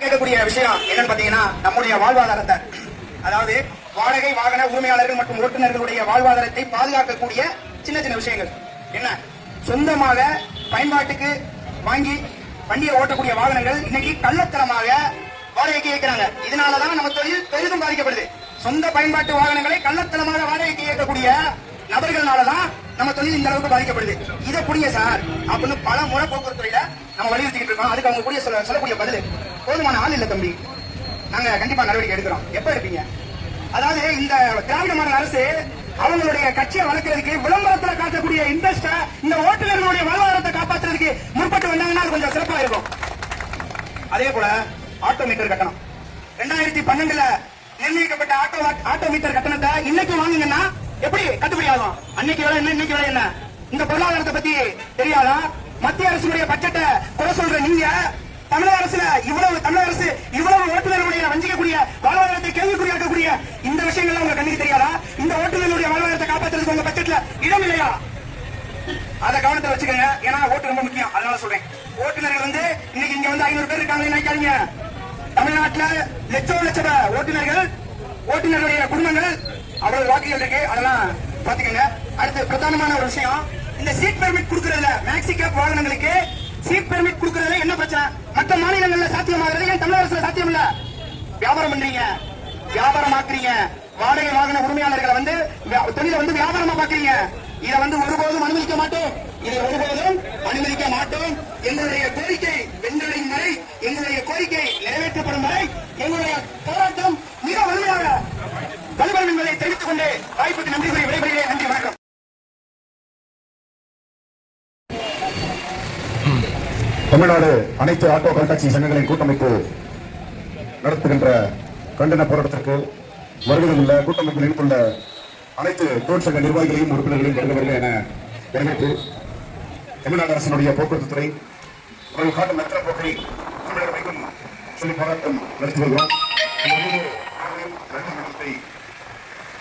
கேட்கக்கூடிய விஷயம் என்னன்னு பாத்தீங்கன்னா நம்முடைய வாழ்வாதாரத்தை, அதாவது வாடகை வாகன உரிமையாளர்கள் மற்றும் ஓட்டுநர்களுடைய வாழ்வாதாரத்தை பாதுகாக்கக்கூடிய சின்ன சின்ன விஷயங்கள் என்ன. சொந்தமாக பயன்பாட்டுக்கு வாங்கி வண்டியை ஓட்டக்கூடிய வாகனங்கள் இன்னைக்கு கள்ளத்தனமாக வாடகைக்கு இயக்கிறாங்க. இதனாலதான் நம்ம தொழில் பெரிதும் பாதிக்கப்படுது. சொந்த பயன்பாட்டு வாகனங்களை கள்ளத்தனமாக வாடகைக்கு இயக்கக்கூடிய நபர்களாலதான் நம்ம தொழில் இந்த அளவுக்கு பாதிக்கப்படுது. இதை புரியுங்க சார் அப்படின்னு பல முறை போக்குவரத்து துறையில நம்ம வலியுறுத்திட்டு இருக்கோம். அதுக்கு அவங்க கூடிய சொல்லக்கூடிய பதில், போதுமான ஆள் இல்ல தம்பி, நாங்க கண்டிப்பா நடவடிக்கை எடுக்கிறோம். எப்ப எடுப்பீங்க? அதாவது இந்த திராவிட மாடல் அரசு அவங்களுடைய கட்சியை வளர்க்கறதுக்கு விளம்பரத்துல காட்டக்கூடிய இன்ட்ரெஸ்ட இந்த ஓட்டுநர்களுடைய வாழ்வாதாரத்தை காப்பாற்றுறதுக்கு முற்பட்டு வந்தாங்கன்னா அது கொஞ்சம் சிறப்பா இருக்கும். அதே போல ஆட்டோ மீட்டர் கட்டணம் 2012 நிர்ணயிக்கப்பட்ட ஆட்டோ மீட்டர் கட்டணத்தை இன்னைக்கு வாங்குங்கன்னா எப்படி கட்டுப்படி ஆகும்? அன்னைக்கு வேலை என்ன, இன்னைக்கு வேலை என்ன? இந்த பொருளாதாரத்தை பத்தி தெரியாதா? மத்திய அரசுடைய பட்ஜெட்டை குறை சொல்ற நீங்க தமிழக அரசுல தமிழக அரசு இவ்வளவு ஓட்டுநர்களுடைய வஞ்சிக்கக்கூடிய வாழ்வாதாரத்தை கேள்விக்குறியாக்கக்கூடிய இந்த விஷயங்கள்லாம் உங்க கண்ணுக்கு தெரியாதா? இந்த ஓட்டுநர்களுடைய வாழ்வாதாரத்தை காப்பாற்றுறதுக்கு உங்க பட்ஜெட்ல இடம் இல்லையா? அதை கவனத்தை வச்சுக்கோங்க. ஏன்னா ஓட்டு ரொம்ப முக்கியம். அதனால சொல்றேன், ஓட்டுநர்கள் இன்னைக்கு இங்க 500 பேர் இருக்காங்க நினைக்காதீங்க. தமிழ்நாட்டுல லட்ச ஓட்டுநர்களுடைய குடும்பங்கள் அவ்வளவு வாக்குகள் இருக்கு. அதெல்லாம் பாத்துக்கோங்க. அடுத்து பிரதானமான ஒரு விஷயம், இந்த சீட் பெர்மிட் கொடுக்கறதுல மேக்ஸி கேப் வாகனங்களுக்கு சீட் பெர்மிட் கொடுக்கறதுல என்ன பிரச்சனை? மற்ற மாநிலங்கள்ல சாத்தியமாகிறது, ஏன் தமிழக அரசுல சாத்தியம் இல்ல? வியாபாரம் பண்றீங்க, வியாபாரம் ஆக்குறீங்க, வாடகை வாகன உரிமையாளர்களை தொழிலை வியாபாரமா பாக்குறீங்க. இதை ஒருபோதும் அனுமதிக்க மாட்டோம். இதை ஒருபோதும் அனுமதிக்க மாட்டோம். எங்களுடைய கோரிக்கை வென்றடையும் வரை, எங்களுடைய கோரிக்கை நிறைவேற்றப்படும் வரை எங்களுடைய போராட்டம் மிக வலிமையாக வலுவரும் என்பதை தெரிவித்துக் கொண்டு வாய்ப்புக்கு நன்றி கூறி விடைபெறுகிறேன். நன்றி, வணக்கம். தமிழ்நாடு அனைத்து ஆட்டோ கண்காட்சி சங்கங்களின் கூட்டமைப்பு நடத்துகின்ற கண்டன போராட்டத்திற்கு வருவதிலுள்ள கூட்டமைப்பில் இணைத்துள்ள அனைத்து தொழிற்சங்க நிர்வாகிகளையும் உறுப்பினர்களையும் வருகிறவர்கள் என வரவேற்று தமிழ்நாடு அரசினுடைய போக்குவரத்து துறை அவர்கள் காட்டும் மெத்தன போக்கை தமிழக வைக்கும் சொல்லி போராட்டம் நடத்தி வருகிறோம்.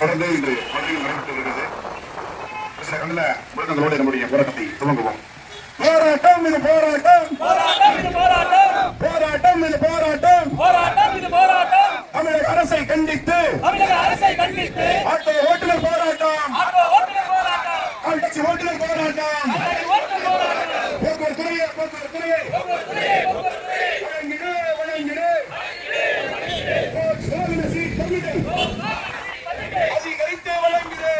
தொடர்ந்து இன்று மதுரையில் நடைபெற்று வருகிறது. சில கண்டன முழக்கங்களோடு நம்முடைய போராட்டத்தை துவங்குவோம். போராட்டம் இது போராட்டம், போராட்டம் இது போராட்டம், தமிழக அரசை கண்டித்து ஆட்டோ ஓட்டுநர் போராட்டம், டாக்ஸி ஓட்டுநர் போராட்டம், போக்குவரத்து துறையை வழங்கிடு அதிகரித்து வழங்கிடு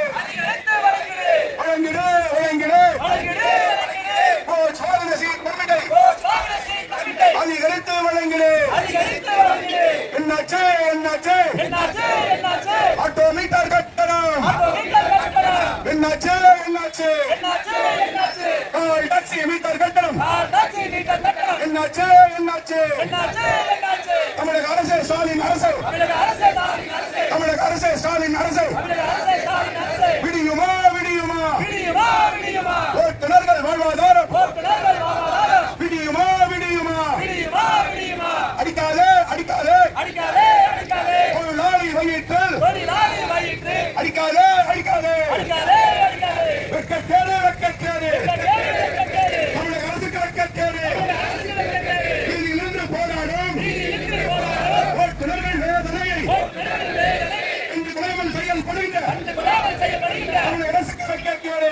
அதிகரித்து வழங்கிடு. என்னாச்சு ஆட்டோ மீட்டர் கட்டணம் என்னாச்சு? கால் டாக்ஸி மீட்டர் கட்டணம் என்னாச்சு? தமிழக அரசு ஸ்டாலின் அரசு, தமிழக அரசு ஸ்டாலின் அரசு விடியுமா? ஓட்டுநர்கள் வாழ்வாதாரம் விடியுமா? அடிக்காதே தொழிலாளி வயிற்றில் அடிக்காதே வெட்கக்கேடு தமிழக அரசுக்கு வெட்கக்கேடு. இதிலிருந்து போராடும் ஓட்டுநர்கள் வேதனையை இன்று குறைமல் செயல்படுகின்ற தமிழக அரசுக்கு வெட்கக்கேடு,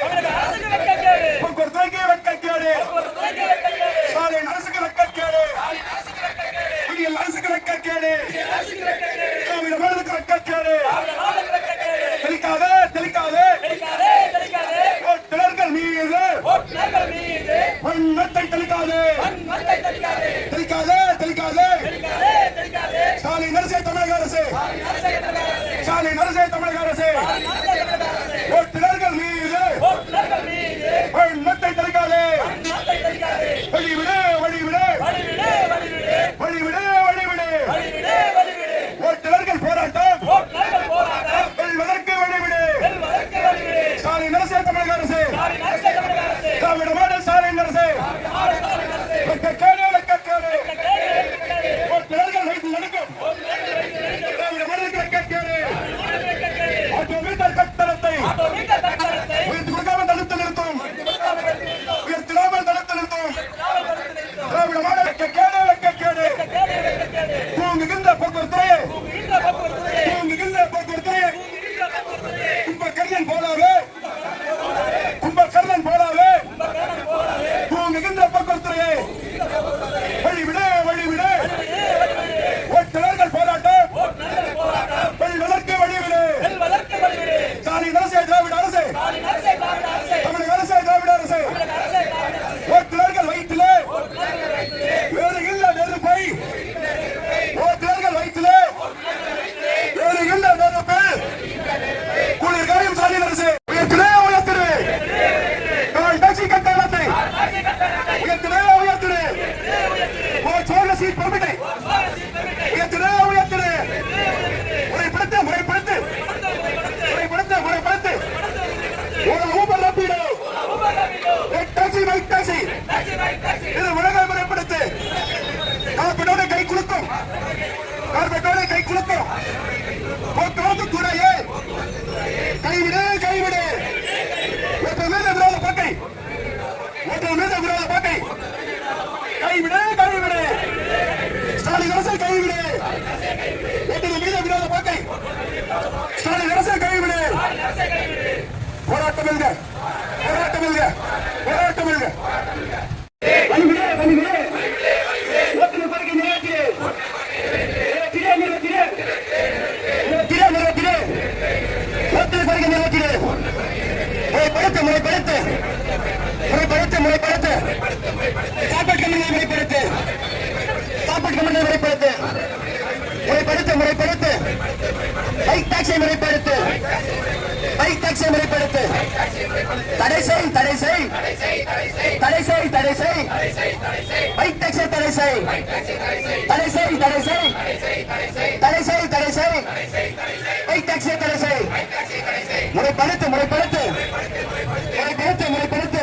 போக்குவரத்துக்கு வெட்கக்கேடு, ஸ்டாலின் அரசுக்கு வெட்கக்கேடு, விடியல் அரசுக்கு வெட்கக்கேடு, திராவிட மாடலுக்கு வெட்கக்கேடு. தெளிக்காதே ஓட்டுநர்கள் மீது வன்மத்தை தெளிக்காதே. ஸ்டாலின் அரசே தமிழக அரசு, ஓட்டுநர்கள் மீது வன்மத்தை தெளிக்காதே. வழிவிடு ஓட்டுநர்கள் போராட்டம் வெல்வதற்கு வழிவிடு. ஸ்டாலின் அரசே தமிழக அரசு, திராவிட மாடல் ஸ்டாலின் அரசு வெட்கக்கேடு. ஓட்டுநர்கள் வயிற்றில் நடக்கும் திராவிட மாடலுக்கு முறைப்படுத்து தடை செய் தடை செய் தடை செய் தடை செய் பைக் டாக்ஸை தடை செய் தடை செய் தடை செய் தடை செய் தடை செய் பைக் டாக்ஸை தடை செய் முறைப்படுத்து முறைப்படுத்து முறைப்படுத்து முறைப்படுத்து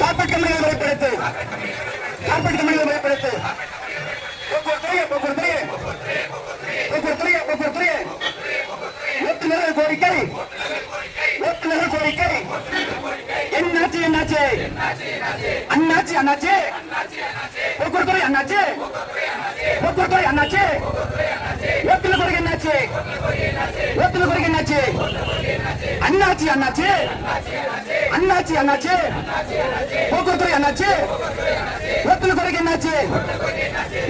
கார்பரேட் கம்பெனிகளை முறைப்படுத்து கார்பரேட் கம்பெனிகளை முறைப்படுத்து போக்குவரத்துறையே ஓட்டுநர்கள் கோரிக்கை ஓட்டுநர்கள் கோரிக்கை என்னாச்சு என்னாச்சு அண்ணாச்சி அண்ணாச்சி போக்குவரத்துறை அண்ணாச்சி போக்குவரத்துறை அண்ணாச்சி ஓட்டுநர் கோரிக்கை என்னாச்சு ஓட்டுநர் கோரிக்கை என்னாச்சு அண்ணாச்சி அண்ணாச்சி அண்ணாச்சி அண்ணாச்சி போக்குவரத்துறை அண்ணாச்சி ஓட்டுநர் கோரிக்கை என்னாச்சு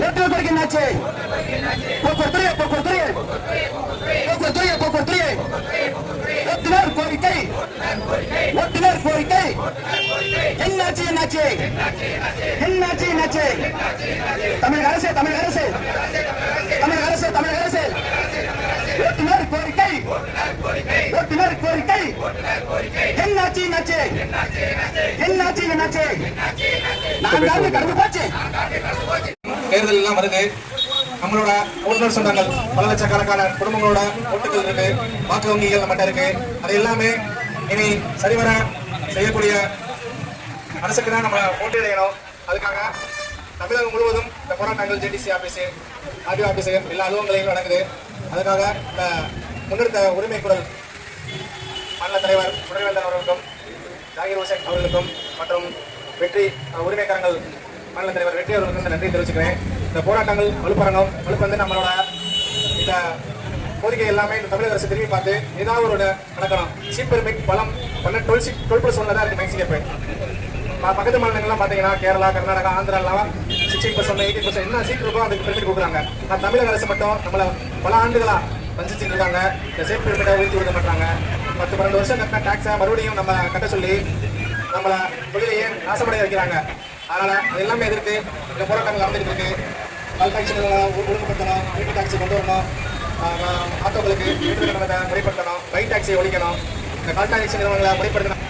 ஓட்டுநர் கோரிக்கை என்னாச்சு போக்குவரத்துறை போக்குவரத்துறை போக்குவரத்துறை போக்குவரத்துறை ஓட்டுநர் கோரிக்கை ஓட்டுநர் கோரிக்கை என்னாச்சு என்னாச்சு என்னாச்சு என்னாச்சு தமிழக அரசு தமிழக அரசு தமிழக அரசு தமிழக அரசு ஓட்டுநர் கோரிக்கை ஓட்டுநர் கோரிக்கை என்னாச்சு என்னாச்சு என்னாச்சு என்னாச்சு நான் கடந்து போச்சு தேர்தல் எல்லாம் வருது. நம்மளோட ஓட்டுநர் சொந்தங்கள் பல லட்சக்கணக்கான குடும்பங்களோட ஓட்டுகள் இருக்கு, வாக்கு வங்கிகள் நம்மகிட்ட இருக்கு. அது எல்லாமே இனி சரிவர செய்யக்கூடிய அரசுக்கு தான் நம்ம போட்டியிடணும். அதுக்காக தமிழகம் முழுவதும் இந்த போராட்டங்கள் ஜேடிசி ஆபீஸ் ஆர்டிஓ ஆபீஸ் எல்லா அலுவலகங்களையும் நடக்குது. அதுக்காக இந்த முன்னெடுத்த உரிமை குரல் மாநில தலைவர் முனைவேந்தன் அவர்களுக்கும் ஜாகிர் ஹுசேன் அவர்களுக்கும் மற்றும் வெற்றி உரிமைக்காரங்கள் மாநில தலைவர் வெற்றி அவர்களுக்கு நன்றி தெரிவிச்சுக்கிறேன். இந்த போராட்டங்கள் வலுப்பறந்து நம்மளோட இந்த கோரிக்கை எல்லாமே இந்த தமிழக அரசு திரும்பி பார்த்து ஏதாவது ஒரு நடக்கணும். சீட் பெர்மிட் பலம் 12+1 தான் இருக்கு மேக்ஸிமம். பக்கத்து மாநிலங்கள்லாம் பார்த்தீங்கன்னா கேரளா, கர்நாடகா, ஆந்திராலாம் 16%, 18% என்ன சீட் இருக்கோ அதுக்கு பெர்மிட் கொடுக்குறாங்க. தமிழக அரசு மட்டும் நம்மளை பல ஆண்டுகளா வஞ்சிச்சுட்டு இருக்காங்க. இந்த சீட் பெர்மிட்டை உயர்த்தி கொடுக்க மாட்டாங்க. 10-12 வருஷம் கட்டின டாக்ஸை மறுபடியும் நம்ம கட்ட சொல்லி நம்மளை தொழிலையே நாசமடைய வைக்கிறாங்க. அதனால அது எல்லாமே எதிர்த்து இந்த போராட்டங்கள் நடந்துட்டு இருக்கு. கால் டாக்ஸி ஒழுங்குபடுத்தணும், வீட்டு டாக்ஸி கொண்டு வரணும், ஆட்டோக்களுக்கு வீட்டு கட்டணத்தை முறைப்படுத்தணும், பைக் டாக்ஸியை ஒழிக்கணும், இந்த கால் டாக்ஸி நிறுவனங்களை முறைப்படுத்தணும்,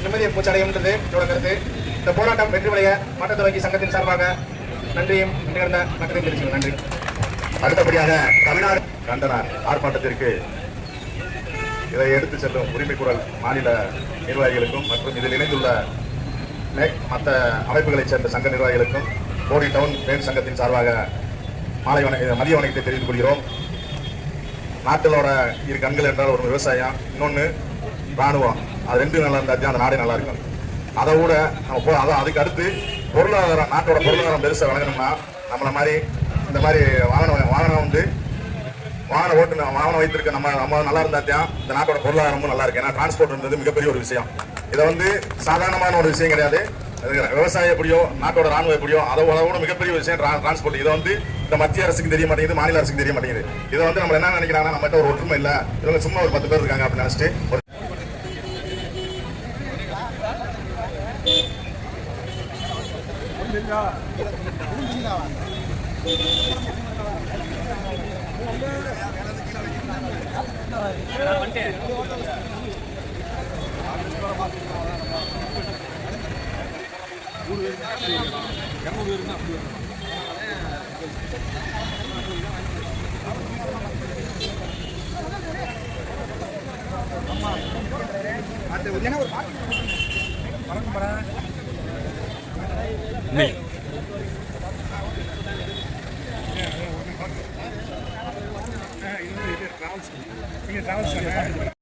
நிம்மதியை பூச்சடையும்ன்றது என்னோட கருத்து. இந்த போராட்டம் வெற்றியடைய மாற்றுத் வங்கி சங்கத்தின் சார்பாக நன்றியும் நிகழ்ந்த மக்களையும் தெரிவிச்சுக்கிறேன். நன்றி. அடுத்தபடியாக தமிழ்நாடு கண்டன ஆர்ப்பாட்டத்திற்கு இதை எடுத்து செல்லும் உரிமை குரல் மாநில நிர்வாகிகளுக்கும் மற்றும் இதில் இணைந்துள்ள மற்ற அமைப்புகளைச் சேர்ந்த சங்க நிர்வாகிகளுக்கும் போடி டவுன் பேர் சங்கத்தின் சார்பாக மதிய வணக்கத்தை தெரிவித்துக் கொள்கிறோம். நாட்டிலோட இரு கண்கள் என்றால் ஒரு விவசாயம், இன்னொன்று ராணுவம். அது ரெண்டும் நல்லா இருந்தாச்சும் அந்த நாடே நல்லா இருக்கும். அதை விட நம்ம அதுக்கு அடுத்து பொருளாதாரம், நாட்டோட பொருளாதாரம் பெருசாக வழங்கணும்னா நம்மளை மாதிரி இந்த மாதிரி வாகனம் வைத்திருக்க நம்ம நல்லா இருந்தாச்சும் இந்த நாட்டோட பொருளாதாரமும் நல்லா இருக்கு. ஏன்னா டிரான்ஸ்போர்ட்ன்றது மிகப்பெரிய ஒரு விஷயம். இதை சாதாரணமான ஒரு விஷயம் கிடையாது. விவசாயம் எப்படியோ நாட்டோட ராணுவம் எப்படியோ அதை விட மிகப்பெரிய விஷயம் டிரான்ஸ்போர்ட். இதை இந்த மத்திய அரசுக்கு தெரிய மாட்டேங்குது, மாநில அரசுக்கு தெரிய மாட்டேங்குது. இதை நம்ம என்ன நினைக்கிறாங்கன்னா நம்மகிட்ட ஒரு ஒற்றுமை இல்லை, இவங்க சும்மா ஒரு 10 பேர் இருக்காங்க அப்படின்னு நினைச்சிட்டு டிராவல்ஸ்